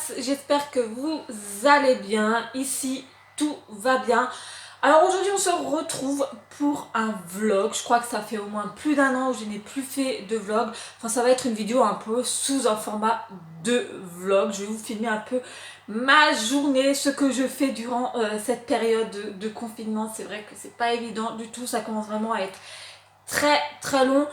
Max, j'espère que vous allez bien. Ici, tout va bien. Alors aujourd'hui, on se retrouve pour un vlog. Je crois que ça fait au moins plus d'un an que je n'ai plus fait de vlog. Enfin, ça va être une vidéo un peu sous un format de vlog. Je vais vous filmer un peu ma journée, ce que je fais durant cette période de confinement. C'est vrai que c'est pas évident du tout. Ça commence vraiment à être très long.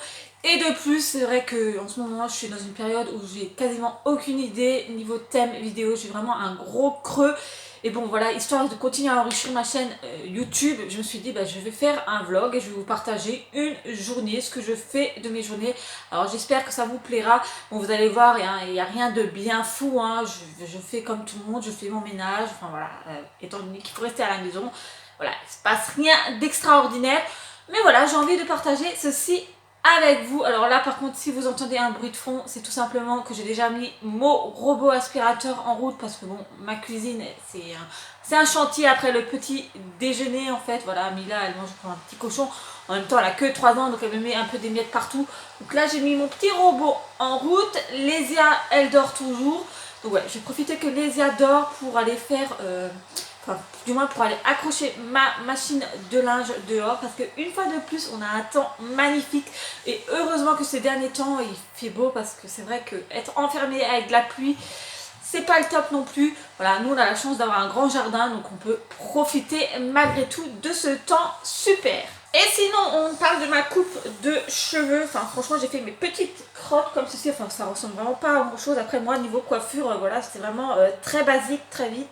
Et de plus, c'est vrai que en ce moment je suis dans une période où j'ai quasiment aucune idée niveau thème vidéo, j'ai vraiment un gros creux. Et bon voilà, histoire de continuer à enrichir ma chaîne YouTube, je me suis dit je vais faire un vlog et je vais vous partager une journée, ce que je fais de mes journées. Alors j'espère que ça vous plaira. Bon, vous allez voir, il n'y a rien de bien fou, hein. Je fais comme tout le monde, je fais mon ménage, enfin voilà, étant donné qu'il faut rester à la maison, voilà, il ne se passe rien d'extraordinaire. Mais voilà, j'ai envie de partager ceci avec vous. Alors là par contre, si vous entendez un bruit de fond, c'est tout simplement que j'ai déjà mis mon robot aspirateur en route parce que bon, ma cuisine c'est un chantier après le petit déjeuner en fait. Voilà, Mila elle mange comme un petit cochon. En même temps elle a que 3 ans, donc elle me met un peu des miettes partout. Donc là j'ai mis mon petit robot en route. Lésia elle dort toujours. Donc ouais, j'ai profité que Lésia dort pour aller faire... enfin, du moins pour aller accrocher ma machine de linge dehors, parce qu'une fois de plus on a un temps magnifique et heureusement que ces derniers temps il fait beau, parce que c'est vrai que être enfermé avec de la pluie c'est pas le top non plus. Voilà, nous on a la chance d'avoir un grand jardin, donc on peut profiter malgré tout de ce temps super. Et sinon, on parle de ma coupe de cheveux. Enfin, franchement, j'ai fait mes petites crottes comme ceci. Enfin, ça ressemble vraiment pas à grand chose. Après, moi, niveau coiffure, voilà, c'était vraiment très basique, très vite.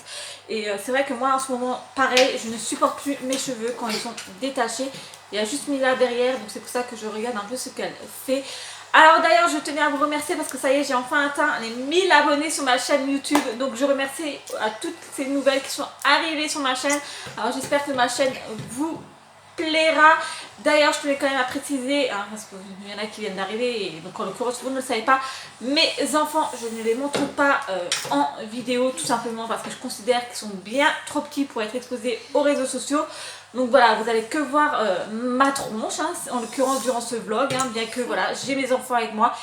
Et c'est vrai que moi, en ce moment, pareil, je ne supporte plus mes cheveux quand ils sont détachés. Il y a juste Mila derrière, donc c'est pour ça que je regarde un peu ce qu'elle fait. Alors d'ailleurs, je tenais à vous remercier parce que ça y est, j'ai enfin atteint les 1000 abonnés sur ma chaîne YouTube. Donc je remercie à toutes ces nouvelles qui sont arrivées sur ma chaîne. Alors j'espère que ma chaîne vous plaira. D'ailleurs, je tenais quand même à préciser, hein, parce qu'il y en a qui viennent d'arriver, et donc en l'occurrence vous ne le savez pas, mes enfants, je ne les montre pas en vidéo, tout simplement parce que je considère qu'ils sont bien trop petits pour être exposés aux réseaux sociaux. Donc voilà, vous allez que voir ma tronche, hein, en l'occurrence durant ce vlog, hein, bien que voilà, j'ai mes enfants avec moi.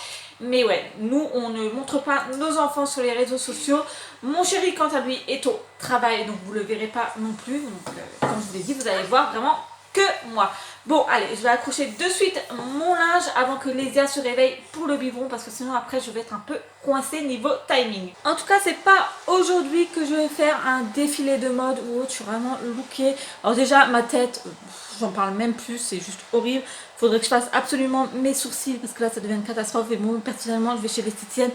Mais ouais, nous on ne montre pas nos enfants sur les réseaux sociaux. Mon chéri quant à lui est au travail, donc vous ne le verrez pas non plus. Donc comme je vous l'ai dit, vous allez voir vraiment que moi. Bon allez, je vais accrocher de suite mon linge avant que Lésia se réveille pour le biberon, parce que sinon après je vais être un peu coincée niveau timing. En tout cas, c'est pas aujourd'hui que je vais faire un défilé de mode ou autre. Je suis vraiment lookée. Alors déjà ma tête, j'en parle même plus, c'est juste horrible. Faudrait que je fasse absolument mes sourcils parce que là ça devient une catastrophe. Et bon, personnellement je vais chez l'esthéticienne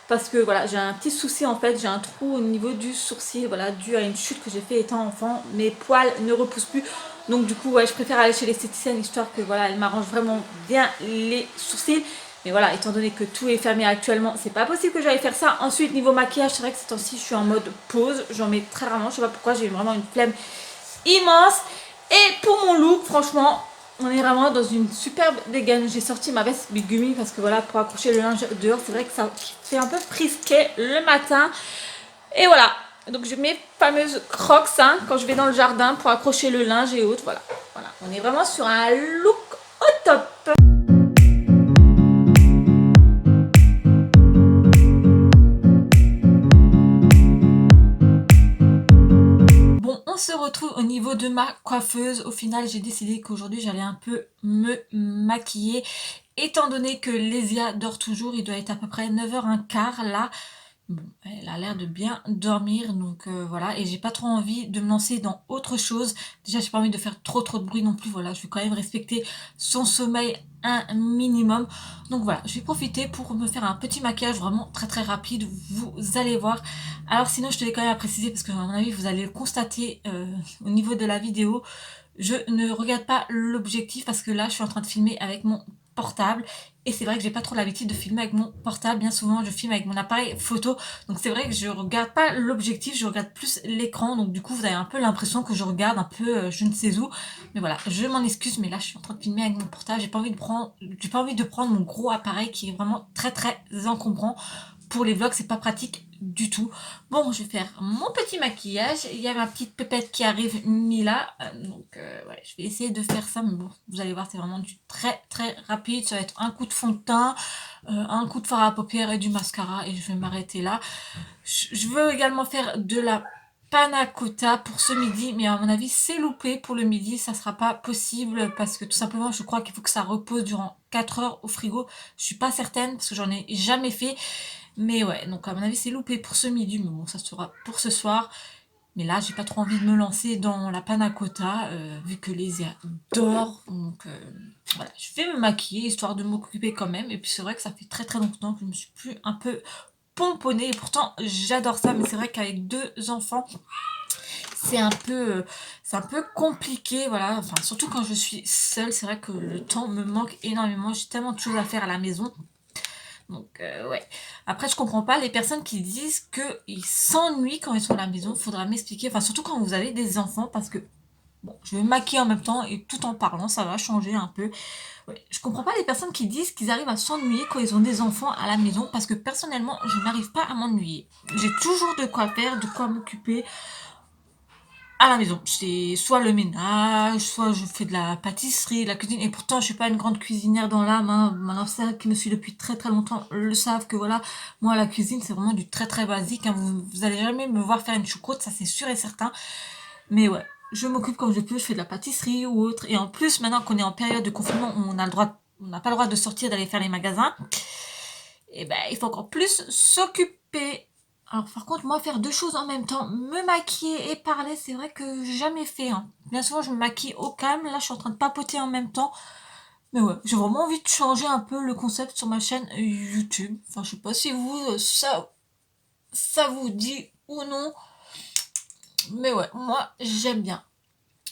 parce que voilà, j'ai un petit souci en fait, j'ai un trou au niveau du sourcil, voilà, dû à une chute que j'ai fait étant enfant. Mes poils ne repoussent plus, donc du coup ouais, je préfère aller chez l'esthéticienne histoire que voilà, elle m'arrange vraiment bien les sourcils. Mais voilà, étant donné que tout est fermé actuellement, c'est pas possible que j'aille faire ça. Ensuite, niveau maquillage, c'est vrai que ces temps-ci je suis en mode pause, j'en mets très rarement, je sais pas pourquoi, j'ai vraiment une flemme immense. Et pour mon look, franchement, on est vraiment dans une superbe dégaine. J'ai sorti ma veste Bigumi parce que voilà, pour accrocher le linge dehors, c'est vrai que ça fait un peu frisquet le matin. Et voilà, donc j'ai mes fameuses crocs, hein, quand je vais dans le jardin pour accrocher le linge et autres. Voilà, voilà, on est vraiment sur un look au top. On se retrouve au niveau de ma coiffeuse. Au final, j'ai décidé qu'aujourd'hui j'allais un peu me maquiller, étant donné que Lésia dort toujours. Il doit être à peu près 9h15 là. Bon, elle a l'air de bien dormir, donc voilà. Et j'ai pas trop envie de me lancer dans autre chose. Déjà, j'ai pas envie de faire trop de bruit non plus. Voilà, je vais quand même respecter son sommeil un minimum. Donc voilà, je vais profiter pour me faire un petit maquillage vraiment très rapide. Vous allez voir. Alors sinon, je tenais quand même à préciser, parce que à mon avis, vous allez le constater au niveau de la vidéo. Je ne regarde pas l'objectif parce que là, je suis en train de filmer avec mon portable. Et c'est vrai que j'ai pas trop l'habitude de filmer avec mon portable. Bien souvent, je filme avec mon appareil photo. Donc c'est vrai que je regarde pas l'objectif, je regarde plus l'écran. Donc du coup, vous avez un peu l'impression que je regarde un peu je ne sais où. Mais voilà, je m'en excuse. Mais là, je suis en train de filmer avec mon portable. J'ai pas envie de prendre mon gros appareil qui est vraiment très encombrant. Pour les vlogs, c'est pas pratique du tout. Bon, je vais faire mon petit maquillage. Il y a ma petite pépette qui arrive, Mila. Donc, ouais, je vais essayer de faire ça. Mais bon, vous allez voir, c'est vraiment du très très rapide. Ça va être un coup de fond de teint, un coup de fard à paupières et du mascara. Et je vais m'arrêter là. Je veux également faire de la panna cotta pour ce midi, mais à mon avis c'est loupé pour le midi, ça sera pas possible parce que tout simplement je crois qu'il faut que ça repose durant 4 heures au frigo. Je suis pas certaine parce que j'en ai jamais fait, mais ouais, donc à mon avis c'est loupé pour ce midi, mais bon ça sera pour ce soir. Mais là j'ai pas trop envie de me lancer dans la panna cotta vu que Lésia dort, donc voilà, je vais me maquiller histoire de m'occuper quand même, et puis c'est vrai que ça fait très très longtemps que je me suis plus un peu pomponnée, et pourtant j'adore ça, mais c'est vrai qu'avec 2 enfants c'est un peu compliqué, voilà, enfin surtout quand je suis seule, c'est vrai que le temps me manque énormément, j'ai tellement de choses à faire à la maison. Donc ouais. Après je comprends pas les personnes qui disent qu'ils s'ennuient quand ils sont à la maison, faudra m'expliquer, enfin surtout quand vous avez des enfants, parce que bon, je vais me maquiller en même temps et tout en parlant, ça va changer un peu. Ouais, je comprends pas les personnes qui disent qu'ils arrivent à s'ennuyer quand ils ont des enfants à la maison, parce que personnellement je n'arrive pas à m'ennuyer. J'ai toujours de quoi faire, de quoi m'occuper à la maison. C'est soit le ménage, soit je fais de la pâtisserie, de la cuisine. Et pourtant, je suis pas une grande cuisinière dans l'âme, hein. Maintenant, ceux qui me suivent depuis très très longtemps le savent que voilà, moi la cuisine c'est vraiment du très très basique, hein. Vous allez jamais me voir faire une choucroute, ça c'est sûr et certain. Mais ouais, je m'occupe comme je peux, je fais de la pâtisserie ou autre. Et en plus, maintenant qu'on est en période de confinement, on a le droit, on n'a pas le droit de sortir, d'aller faire les magasins. Et ben, il faut encore plus s'occuper. Alors, par contre, moi, faire 2 choses en même temps, me maquiller et parler, c'est vrai que j'ai jamais fait, hein. Bien souvent, je me maquille au calme. Là, je suis en train de papoter en même temps. Mais ouais, j'ai vraiment envie de changer un peu le concept sur ma chaîne YouTube. Enfin, je sais pas si vous, ça vous dit ou non. Mais ouais, moi, j'aime bien.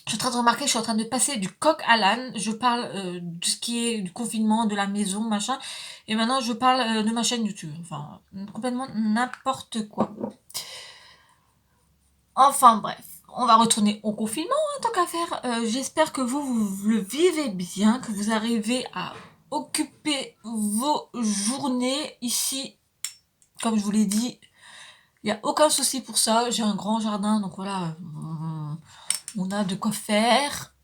Je suis en train de remarquer, je suis en train de passer du coq à l'âne. Je parle de ce qui est du confinement, de la maison, machin. Et maintenant, je parle de ma chaîne YouTube. Enfin, complètement n'importe quoi. Enfin bref, on va retourner au confinement, hein, tant qu'à faire. J'espère que vous le vivez bien, que vous arrivez à occuper vos journées ici. Comme je vous l'ai dit, il n'y a aucun souci pour ça. J'ai un grand jardin, donc voilà, on a de quoi faire.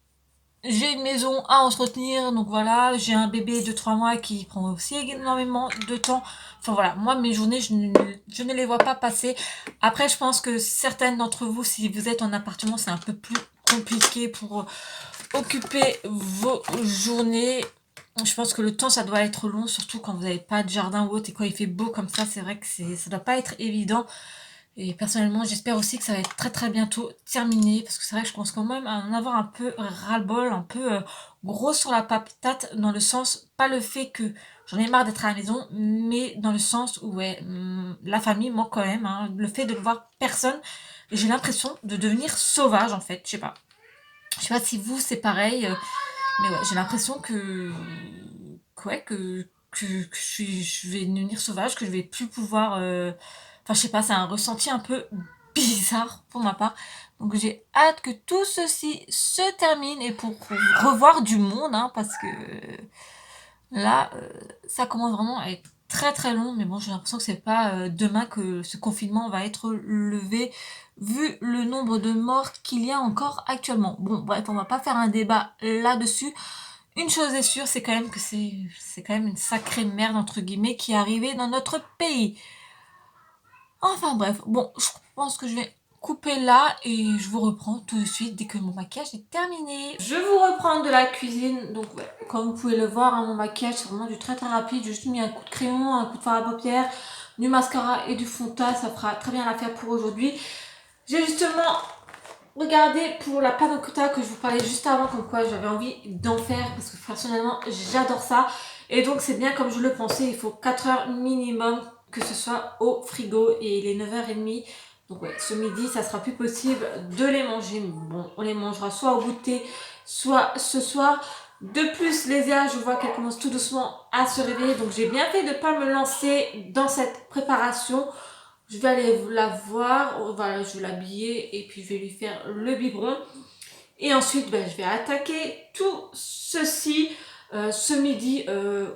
J'ai une maison à entretenir, donc voilà, j'ai un bébé de 3 mois qui prend aussi énormément de temps. Enfin voilà, moi mes journées, je ne les vois pas passer. Après, je pense que certaines d'entre vous, si vous êtes en appartement, c'est un peu plus compliqué pour occuper vos journées. Je pense que le temps, ça doit être long, surtout quand vous n'avez pas de jardin ou autre, et quand il fait beau comme ça, c'est vrai que ça doit pas être évident. Et personnellement, j'espère aussi que ça va être très très bientôt terminé, parce que c'est vrai que je pense quand même à en avoir un peu ras-le-bol, un peu gros sur la patate, dans le sens, pas le fait que j'en ai marre d'être à la maison, mais dans le sens où, ouais, la famille manque quand même, hein. Le fait de ne voir personne, j'ai l'impression de devenir sauvage en fait, je sais pas. Je sais pas si vous c'est pareil, mais ouais, j'ai l'impression ouais, je vais devenir sauvage, que je vais plus pouvoir. Enfin, je sais pas, c'est un ressenti un peu bizarre pour ma part. Donc j'ai hâte que tout ceci se termine et pour revoir du monde, hein, parce que là, ça commence vraiment à être très très long. Mais bon, j'ai l'impression que c'est pas demain que ce confinement va être levé, vu le nombre de morts qu'il y a encore actuellement. Bon, bref, on va pas faire un débat là-dessus. Une chose est sûre, c'est quand même que c'est quand même une sacrée merde entre guillemets qui est arrivée dans notre pays. Enfin bref, bon, je pense que je vais couper là et je vous reprends tout de suite dès que mon maquillage est terminé. Je vous reprends de la cuisine, donc ouais, comme vous pouvez le voir, hein, mon maquillage c'est vraiment du très très rapide. J'ai juste mis un coup de crayon, un coup de fard à paupières, du mascara et du fond de teint, ça fera très bien l'affaire pour aujourd'hui. J'ai justement regardé pour la panna cotta que je vous parlais juste avant, comme quoi j'avais envie d'en faire parce que personnellement j'adore ça. Et donc c'est bien comme je le pensais, il faut 4 heures minimum que ce soit au frigo et il est 9h30. Donc ouais, ce midi ça sera plus possible de les manger. Bon, on les mangera soit au goûter, soit ce soir. De plus, Lésia, je vois qu'elle commence tout doucement à se réveiller, donc j'ai bien fait de ne pas me lancer dans cette préparation. Je vais aller la voir, voilà, je vais l'habiller et puis je vais lui faire le biberon. Et ensuite, ben, je vais attaquer tout ceci ce midi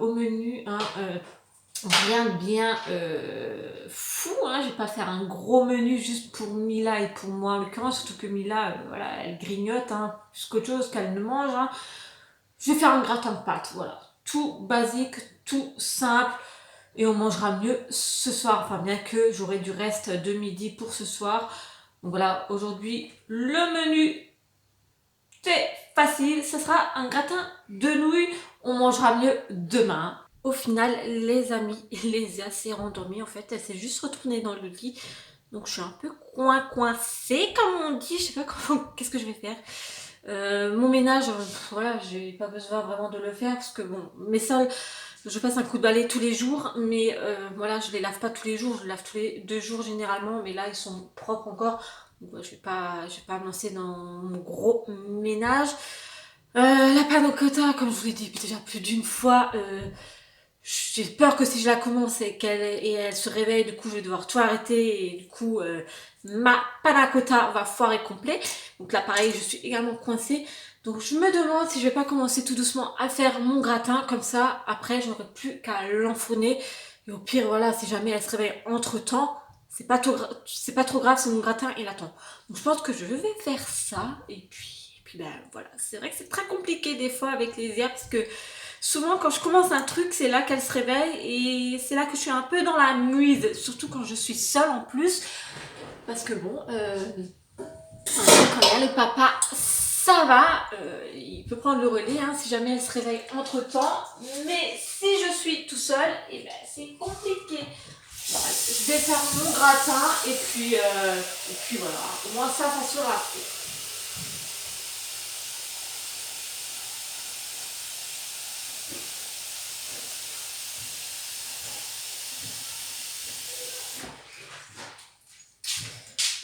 au menu, hein, Rien de bien fou, hein. Je vais pas faire un gros menu juste pour Mila et pour moi en l'occurrence, surtout que Mila, voilà, elle grignote, hein, plus qu'autre chose qu'elle ne mange, hein. Je vais faire un gratin de pâtes, voilà. Tout basique, tout simple. Et on mangera mieux ce soir. Enfin, bien que j'aurai du reste de midi pour ce soir. Donc voilà, aujourd'hui, le menu, c'est facile. Ce sera un gratin de nouilles. On mangera mieux demain. Au final, les amis, Lésia s'est rendormie. En fait, elle s'est juste retournée dans le lit. Donc je suis un peu coincée, comme on dit. Je sais pas comment, qu'est-ce que je vais faire. Mon ménage, voilà, j'ai pas besoin vraiment de le faire parce que bon, mes sols, je passe un coup de balai tous les jours, mais voilà, je les lave pas tous les jours, je les lave tous les 2 jours généralement, mais là ils sont propres encore, donc je vais pas me lancer dans mon gros ménage. La panna cotta, comme je vous l'ai dit déjà plus d'une fois, j'ai peur que si je la commence elle se réveille, du coup je vais devoir tout arrêter et du coup ma panna cotta va foirer complet. Donc là pareil, je suis également coincée. Donc je me demande si je vais pas commencer tout doucement à faire mon gratin, comme ça après je n'aurai plus qu'à l'enfourner. Et au pire voilà, si jamais elle se réveille entre temps, c'est pas trop grave si mon gratin il attend. Donc je pense que je vais faire ça et puis ben voilà, c'est vrai que c'est très compliqué des fois avec les herbes parce que souvent quand je commence un truc, c'est là qu'elle se réveille et c'est là que je suis un peu dans la mouise, surtout quand je suis seule en plus. Parce que bon, quand il y a le papa, ça va, il peut prendre le relais hein, si jamais elle se réveille entre temps. Mais si je suis tout seul, et ben c'est compliqué. Voilà, je vais faire mon gratin et puis voilà, au moins ça sera fait.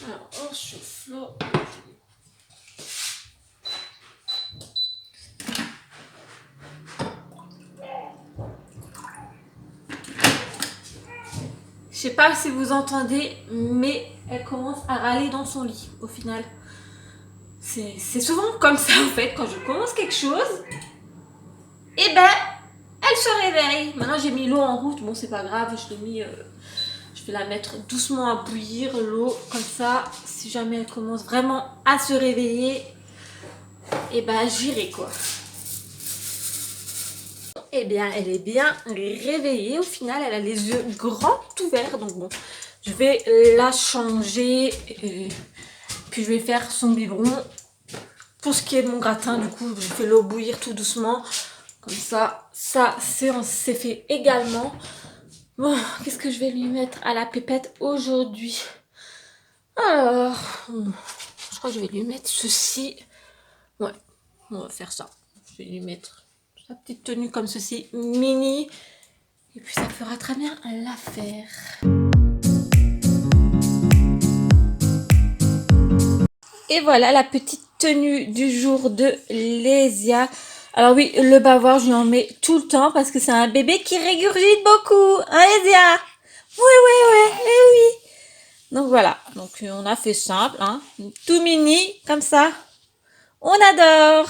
Alors, on chauffe l'eau. Je sais pas si vous entendez, mais elle commence à râler dans son lit, au final. C'est souvent comme ça, en fait, quand je commence quelque chose, et ben, elle se réveille. Maintenant, j'ai mis l'eau en route, bon, c'est pas grave, je vais la mettre doucement à bouillir, l'eau, comme ça, si jamais elle commence vraiment à se réveiller, et ben, j'irai, quoi. Eh bien, elle est bien réveillée. Au final, elle a les yeux grands ouverts. Donc bon, je vais la changer. Et puis je vais faire son biberon. Pour ce qui est de mon gratin, du coup, je fais l'eau bouillir tout doucement. Comme ça, c'est fait également. Bon, qu'est-ce que je vais lui mettre à la pépette aujourd'hui? Alors, je crois que je vais lui mettre ceci. Ouais, on va faire ça. Je vais lui mettre sa petite tenue comme ceci, mini. Et puis ça fera très bien l'affaire. Et voilà la petite tenue du jour de Lésia. Alors oui, le bavoir, je lui en mets tout le temps parce que c'est un bébé qui régurgite beaucoup. Hein, Lésia? Oui, eh oui. Donc voilà, donc on a fait simple, hein, tout mini, comme ça. On adore.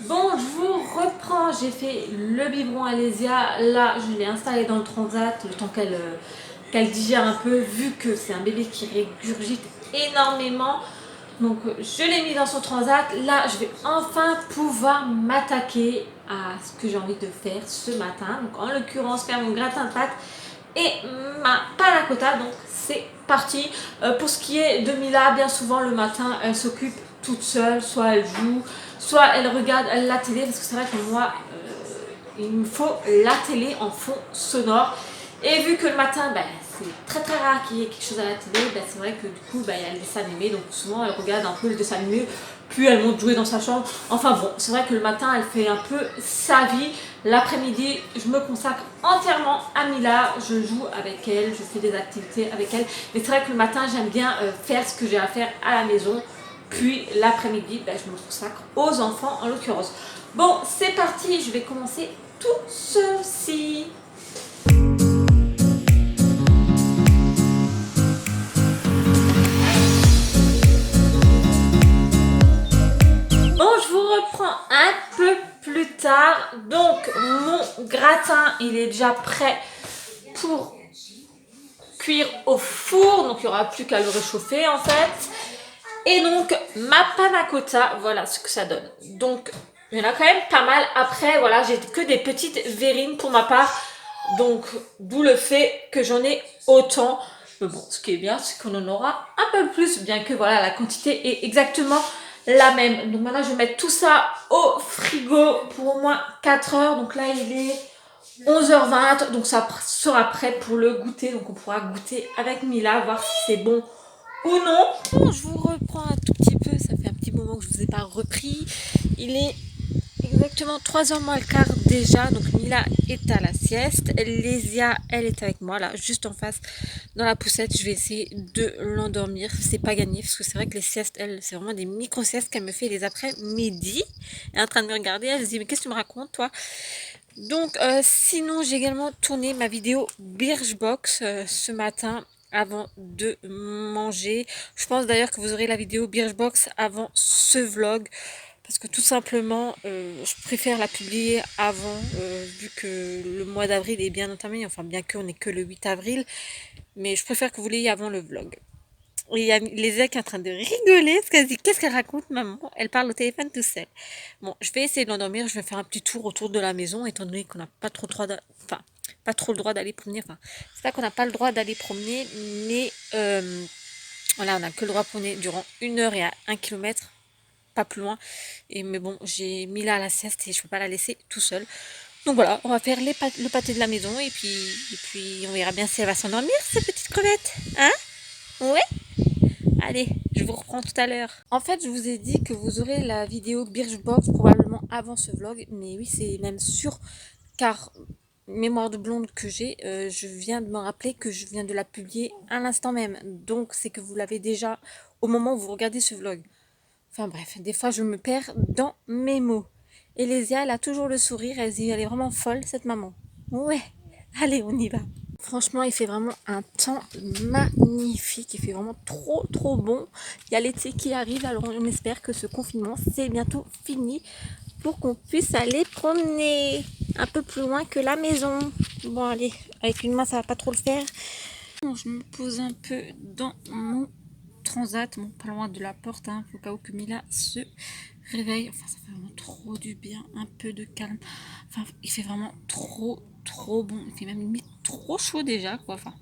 Bon, je vous reprends. J'ai fait le biberon Alésia. Là, je l'ai installé dans le transat le temps qu'elle digère un peu, vu que c'est un bébé qui régurgite énormément. Donc, je l'ai mis dans son transat. Là, je vais enfin pouvoir m'attaquer à ce que j'ai envie de faire ce matin. Donc, en l'occurrence, faire mon gratin de pâtes et ma panna cotta. Donc, c'est parti. Pour ce qui est de Mila, bien souvent le matin, elle s'occupe toute seule. Soit elle joue, soit elle regarde la télé, parce que c'est vrai que moi, il me faut la télé en fond sonore. Et vu que le matin, c'est très rare qu'il y ait quelque chose à la télé, c'est vrai que du coup, il y a le dessin animé, donc souvent elle regarde un peu le dessin animé, puis elle monte jouer dans sa chambre. Enfin bon, c'est vrai que le matin, elle fait un peu sa vie. L'après-midi, je me consacre entièrement à Mila, je joue avec elle, je fais des activités avec elle. Mais c'est vrai que le matin, j'aime bien faire ce que j'ai à faire à la maison. Puis l'après-midi, je me consacre aux enfants en l'occurrence. Bon, c'est parti, je vais commencer tout ceci. Bon, je vous reprends un peu plus tard. Donc, mon gratin, il est déjà prêt pour cuire au four, donc il n'y aura plus qu'à le réchauffer en fait. Et donc ma panna cotta, voilà ce que ça donne. Donc il y en a quand même pas mal. Après voilà, j'ai que des petites verrines pour ma part, donc d'où le fait que j'en ai autant. Mais bon, ce qui est bien, c'est qu'on en aura un peu plus, bien que voilà, la quantité est exactement la même. Donc maintenant je vais mettre tout ça au frigo pour au moins 4 heures. Donc là il est 11h20, donc ça sera prêt pour le goûter. Donc on pourra goûter avec Mila, voir si c'est bon ou non. Bon, je vous reprends un tout petit peu, ça fait un petit moment que je ne vous ai pas repris. Il est exactement 3h moins le quart déjà, donc Mila est à la sieste. Lésia, elle est avec moi là, juste en face dans la poussette. Je vais essayer de l'endormir, c'est pas gagné parce que c'est vrai que les siestes, elle, c'est vraiment des micro-siestes qu'elle me fait les après-midi. Elle est en train de me regarder, elle se dit mais qu'est-ce que tu me racontes toi? Donc sinon j'ai également tourné ma vidéo Birchbox ce matin avant de manger. Je pense d'ailleurs que vous aurez la vidéo Birchbox avant ce vlog. Parce que tout simplement, je préfère la publier avant, vu que le mois d'avril est bien entamé. Enfin, bien qu'on n'est que le 8 avril. Mais je préfère que vous l'ayez avant le vlog. Et il y a Lésia qui est en train de rigoler. Parce qu'elle se dit, qu'est-ce qu'elle raconte, maman? Elle parle au téléphone tout seul. Bon, je vais essayer de l'endormir. Je vais faire un petit tour autour de la maison, étant donné qu'on n'a pas trop le droit enfin, pas trop le droit d'aller promener. Enfin, c'est pas qu'on n'a pas le droit d'aller promener, mais voilà, on n'a que le droit de promener durant 1 heure et à 1 kilomètre, pas plus loin. Et mais bon, j'ai mis là à la sieste et je peux pas la laisser tout seul. Donc voilà, on va faire le pâté de la maison et puis on verra bien si elle va s'endormir, cette petite crevette. Hein? Ouais? Allez, je vous reprends tout à l'heure. En fait, je vous ai dit que vous aurez la vidéo Birchbox probablement avant ce vlog. Mais oui, c'est même sûr. Car, mémoire de blonde que j'ai, je viens de me rappeler que je viens de la publier à l'instant même. Donc, c'est que vous l'avez déjà au moment où vous regardez ce vlog. Enfin bref, des fois je me perds dans mes mots. Et Lésia, elle a toujours le sourire. Elle dit, elle est vraiment folle, cette maman. Ouais, allez, on y va. Franchement, il fait vraiment un temps magnifique. Il fait vraiment trop, trop bon. Il y a l'été qui arrive, alors on espère que ce confinement, c'est bientôt fini pour qu'on puisse aller promener un peu plus loin que la maison. Bon, allez, avec une main, ça va pas trop le faire. Bon, je me pose un peu dans mon transat, bon, pas loin de la porte, hein, au cas où que Mila se réveille. Enfin, ça fait vraiment trop du bien, un peu de calme. Enfin, il fait vraiment trop, trop bon. Il fait même limite trop chaud déjà, quoi. Enfin,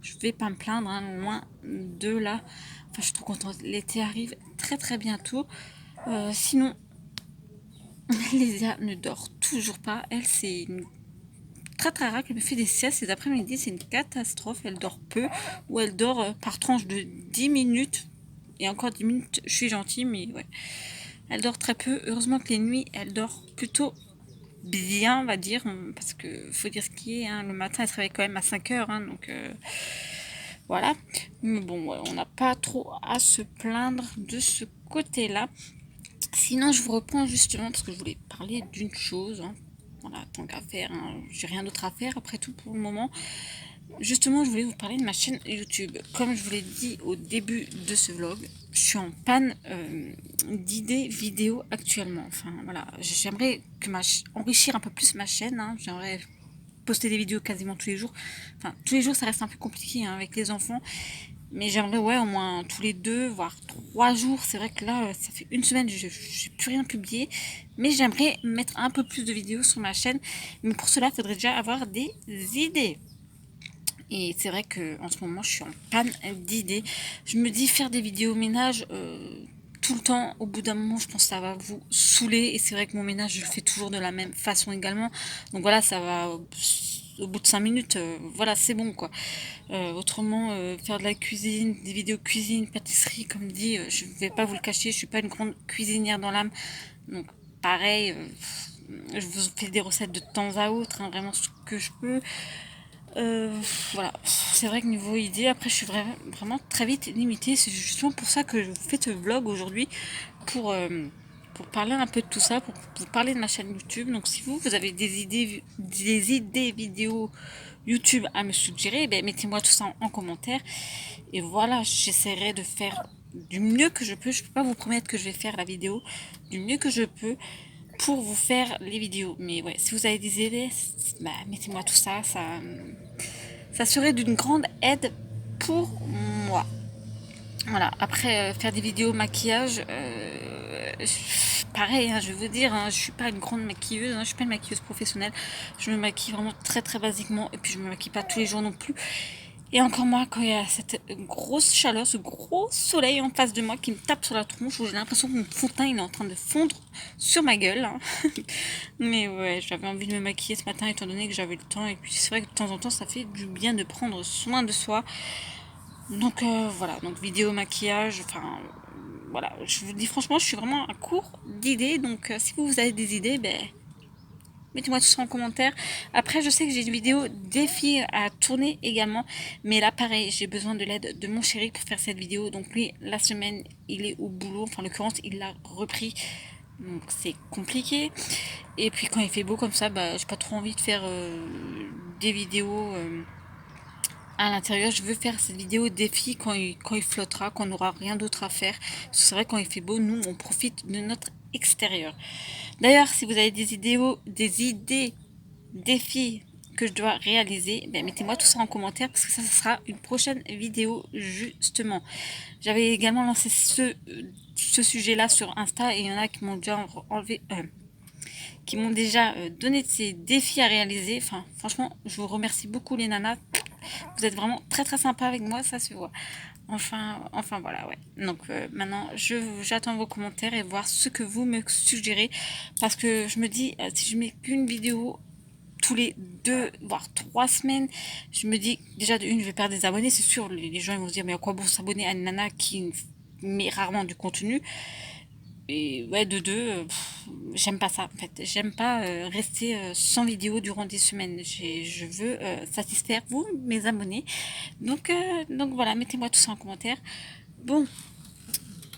je vais pas me plaindre, hein, loin de là. Enfin, je suis trop contente. L'été arrive très, très bientôt. Sinon, Lésia ne dort toujours pas. Elle, c'est une très très rare qu'elle me fait des siestes. Ces après-midi, c'est une catastrophe. Elle dort peu ou elle dort par tranche de 10 minutes. Et encore 10 minutes, je suis gentille, mais ouais. Elle dort très peu. Heureusement que les nuits, elle dort plutôt bien, on va dire. Parce que faut dire ce qui est. Hein, le matin, elle se réveille quand même à 5 heures. Hein, donc voilà. Mais bon, ouais, on n'a pas trop à se plaindre de ce côté-là. Sinon, je vous reprends justement parce que je voulais parler d'une chose. Hein. Voilà, tant qu'à faire, hein, j'ai rien d'autre à faire après tout pour le moment. Justement, je voulais vous parler de ma chaîne YouTube. Comme je vous l'ai dit au début de ce vlog, je suis en panne d'idées vidéo actuellement. Enfin, voilà, j'aimerais enrichir un peu plus ma chaîne. Hein. J'aimerais poster des vidéos quasiment tous les jours. Enfin, tous les jours, ça reste un peu compliqué hein, avec les enfants. Mais j'aimerais, ouais, au moins tous les 2, voire 3 jours. C'est vrai que là, ça fait une semaine, je n'ai plus rien publié. Mais j'aimerais mettre un peu plus de vidéos sur ma chaîne. Mais pour cela, il faudrait déjà avoir des idées. Et c'est vrai qu'en ce moment, je suis en panne d'idées. Je me dis faire des vidéos ménage tout le temps. Au bout d'un moment, je pense que ça va vous saouler. Et c'est vrai que mon ménage, je le fais toujours de la même façon également. Donc voilà, ça va au bout de 5 minutes. Voilà, c'est bon quoi. Autrement, faire de la cuisine, des vidéos cuisine, pâtisserie, comme dit, je vais pas vous le cacher, je suis pas une grande cuisinière dans l'âme. Donc pareil, je vous fais des recettes de temps à autre, hein, vraiment ce que je peux. Voilà, c'est vrai que niveau idée, après je suis vraiment très vite limitée. C'est justement pour ça que je vous fais ce vlog aujourd'hui pour parler un peu de tout ça, pour vous parler de ma chaîne YouTube. Donc si vous avez des idées vidéos YouTube à me suggérer, ben, mettez-moi tout ça en commentaire. Et voilà, j'essaierai de faire du mieux que je peux. Je peux pas vous promettre que je vais faire la vidéo du mieux que je peux pour vous faire les vidéos. Mais ouais, si vous avez des idées, bah, mettez-moi tout ça, Ça serait d'une grande aide pour moi. Voilà, après faire des vidéos maquillage, pareil, hein, je vais vous dire, hein, je suis pas une grande maquilleuse, hein, je suis pas une maquilleuse professionnelle. Je me maquille vraiment très très basiquement et puis je me maquille pas tous les jours non plus. Et encore moi, quand il y a cette grosse chaleur, ce gros soleil en face de moi qui me tape sur la tronche, où j'ai l'impression que mon fond de teint il est en train de fondre sur ma gueule. Hein. Mais ouais, j'avais envie de me maquiller ce matin étant donné que j'avais le temps. Et puis c'est vrai que de temps en temps, ça fait du bien de prendre soin de soi. Donc voilà, donc vidéo maquillage, enfin voilà, je vous dis franchement, je suis vraiment à court d'idées. Donc si vous avez des idées, ben mettez-moi tout ça en commentaire. Après, je sais que j'ai une vidéo défi à tourner également. Mais là, pareil, j'ai besoin de l'aide de mon chéri pour faire cette vidéo. Donc lui, la semaine, il est au boulot. Enfin, en l'occurrence, il l'a repris. Donc c'est compliqué. Et puis quand il fait beau comme ça, bah, j'ai pas trop envie de faire des vidéos à l'intérieur. Je veux faire cette vidéo défi quand il flottera, quand on n'aura rien d'autre à faire. C'est vrai, quand il fait beau, nous, on profite de notre extérieur. D'ailleurs, si vous avez des idées défis que je dois réaliser, ben, mettez-moi tout ça en commentaire parce que ça sera une prochaine vidéo justement. J'avais également lancé ce sujet-là sur Insta et il y en a qui m'ont déjà qui m'ont déjà donné ces défis à réaliser. Enfin, franchement, je vous remercie beaucoup les nanas. Vous êtes vraiment très très sympa avec moi, ça se voit. Enfin voilà, ouais. Donc maintenant, j'attends vos commentaires et voir ce que vous me suggérez. Parce que je me dis, si je mets qu'une vidéo tous les 2 voire 3 semaines, je me dis déjà de une, je vais perdre des abonnés, c'est sûr. Les gens ils vont se dire mais à quoi bon s'abonner à une nana qui met rarement du contenu. Et ouais, de deux, j'aime pas ça en fait. J'aime pas rester sans vidéo durant des semaines. Je veux satisfaire vous, mes abonnés. Donc voilà, mettez-moi tout ça en commentaire. Bon,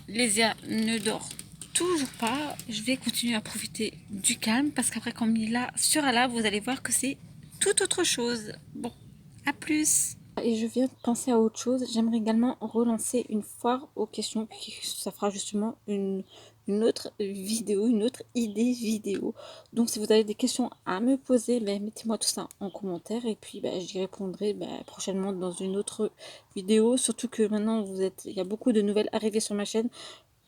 Lésia ne dort toujours pas. Je vais continuer à profiter du calme parce qu'après, quand Mila sera là, vous allez voir que c'est tout autre chose. Bon, à plus. Et je viens de penser à autre chose. J'aimerais également relancer une foire aux questions. Ça fera justement une autre vidéo, une autre idée vidéo. Donc si vous avez des questions à me poser, ben, mettez-moi tout ça en commentaire. Et puis ben, j'y répondrai ben, prochainement dans une autre vidéo. Surtout que maintenant, il y a beaucoup de nouvelles arrivées sur ma chaîne.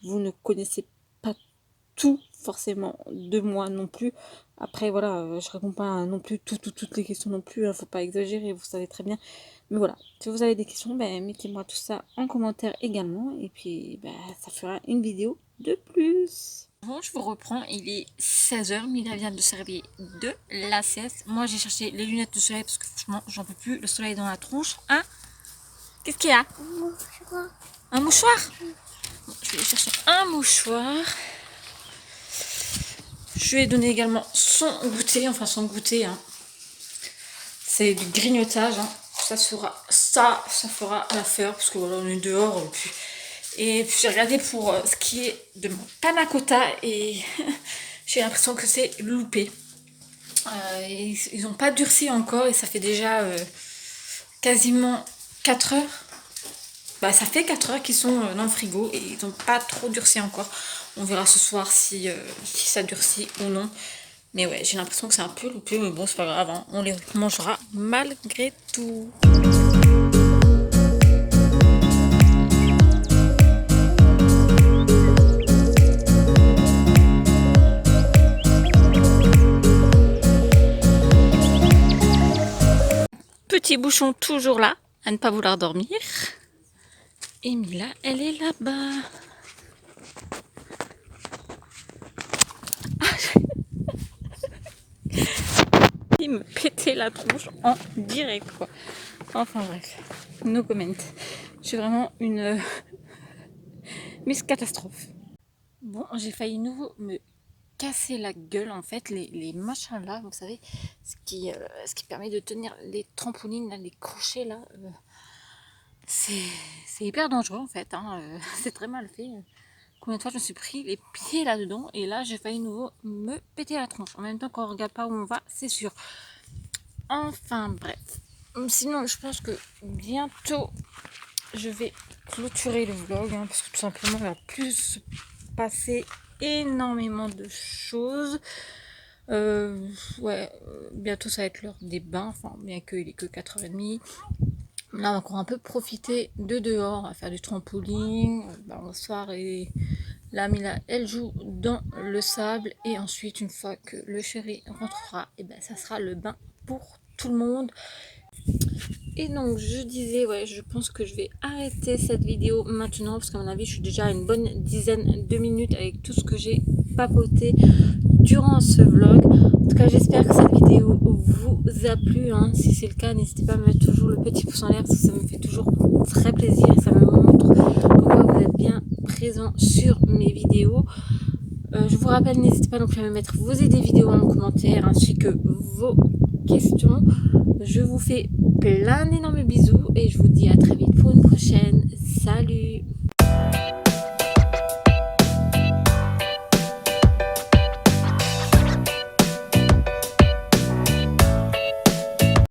Vous ne connaissez pas tout forcément de moi non plus. Après voilà, je réponds pas non plus toutes les questions non plus, hein, faut pas exagérer, vous savez très bien. Mais voilà, si vous avez des questions, ben, mettez-moi tout ça en commentaire également. Et puis ben, ça fera une vidéo de plus. Bon, je vous reprends, il est 16h, Mila vient de servir de la sieste. Moi j'ai cherché les lunettes de soleil parce que franchement j'en peux plus, le soleil dans la tronche. Hein? Qu'est-ce qu'il y a? Un mouchoir? Bon, je vais chercher un mouchoir. Je lui ai donné également son goûter, enfin son goûter. Hein. C'est du grignotage. Hein. Ça fera l'affaire parce que voilà, on est dehors. Et puis j'ai regardé pour ce qui est de mon panna cotta et j'ai l'impression que c'est loupé. Ils n'ont pas durci encore et ça fait déjà quasiment 4 heures. Bah, ça fait 4 heures qu'ils sont dans le frigo et ils n'ont pas trop durci encore. On verra ce soir si ça durcit ou non. Mais ouais, j'ai l'impression que c'est un peu loupé, mais bon, c'est pas grave, hein. On les mangera malgré tout. Petit bouchon toujours là, à ne pas vouloir dormir. Et Mila, elle est là-bas. Il me pétait la tronche en direct, quoi. Enfin bref, no comment. Je suis vraiment une Miss Catastrophe. Bon, j'ai failli nouveau me casser la gueule en fait, les machins là, vous savez, ce qui permet de tenir les trampolines, là, les crochets là, c'est hyper dangereux en fait, hein, c'est très mal fait. Combien de fois je me suis pris les pieds là-dedans et là j'ai failli nouveau me péter la tronche. En même temps qu'on regarde pas où on va, c'est sûr. Enfin bref. Sinon je pense que bientôt je vais clôturer le vlog hein, parce que tout simplement il va plus se passer énormément de choses. Ouais, bientôt ça va être l'heure des bains, enfin bien qu'il est que 4h30. Là, on va encore un peu profiter de dehors, à faire du trampoline, balançoire et la Mila, elle joue dans le sable et ensuite, une fois que le chéri rentrera, et ben ça sera le bain pour tout le monde. Et donc, je disais, ouais, je pense que je vais arrêter cette vidéo maintenant parce qu'à mon avis, je suis déjà à une bonne dizaine de minutes avec tout ce que j'ai papoté durant ce vlog. En tout cas, j'espère que cette vidéo vous a plu, hein. Si c'est le cas, n'hésitez pas à me mettre toujours le petit pouce en l'air, ça me fait toujours très plaisir, ça me montre pourquoi vous êtes bien présent sur mes vidéos. Je vous rappelle, n'hésitez pas non plus à me mettre vos idées vidéos en commentaire ainsi que vos questions. Je vous fais plein d'énormes bisous